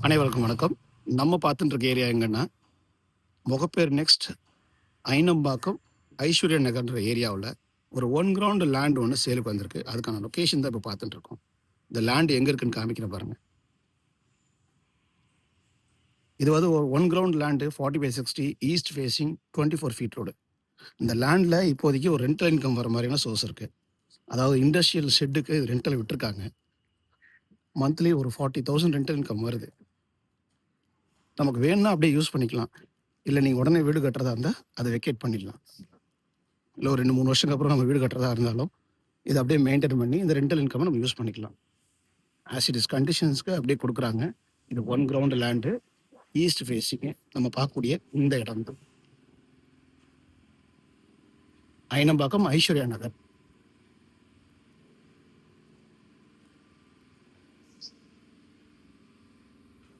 அனைவருக்கும் வணக்கம். நம்ம பார்த்துட்டு இருக்க ஏரியா எங்கன்னா, முகப்பேர் நெக்ஸ்ட் ஐனம்பாக்கம் ஐஸ்வர்யா நகர்ன்ற ஏரியாவில் ஒரு 1 கிரவுண்ட் லேண்ட் ஒன்று சேலுக்கு வந்திருக்கு. அதுக்கான லொக்கேஷன் தான் இப்போ பார்த்துட்டு இருக்கோம். இந்த லேண்ட் எங்கே இருக்குன்னு காமிக்கிறேன் பாருங்க. இது வந்து ஒரு 1 ground land 40/60 east facing 24 feet road. இந்த லேண்டில் இப்போதைக்கு ஒரு ரெண்டல் இன்கம் வர மாதிரியான சோர்ஸ் இருக்குது. அதாவது இண்டஸ்ட்ரியல் ஷெட்டுக்கு ரெண்டல் விட்டுருக்காங்க. மந்த்லி ஒரு 40,000 ரெண்டல் இன்கம் வருது. நமக்கு வேணும்னா அப்படியே யூஸ் பண்ணிக்கலாம். இல்லை நீங்கள் உடனே வீடு கட்டுறதா இருந்தால் அதை வெக்கேட் பண்ணிடலாம். இல்லை ஒரு 2-3 வருஷத்துக்கு அப்புறம் நம்ம வீடு கட்டுறதா இருந்தாலும் இதை அப்படியே மெயின்டைன் பண்ணி இந்த ரெண்டல் இன்கம் நம்ம யூஸ் பண்ணிக்கலாம். ஆஸ் இட் இஸ் கண்டிஷன்ஸ்க்கு அப்படியே கொடுக்குறாங்க. இது 1 கிரவுண்ட் லேண்டு ஈஸ்ட் ஃபேஸிங்கு. நம்ம பார்க்கக்கூடிய இந்த இடம் தான் Ayanambakkam Aishwarya Nagar.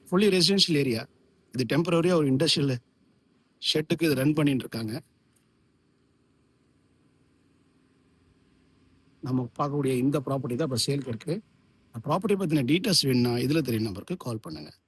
Fully residential area. இது டெம்பரரியாக ஒரு இண்டஸ்ட்ரியல் ஷெட்டுக்கு இது ரன் பண்ணிட்டு இருக்காங்க. நம்ம பார்க்கக்கூடிய இந்த ப்ராப்பர்ட்டி தான் இப்போ சேலுக்கு இருக்குது. ப்ராப்பர்ட்டி பற்றின டீட்டெயில்ஸ் வேணும்னா இதில் தெரிய நம்பருக்கு கால் பண்ணுங்கள்.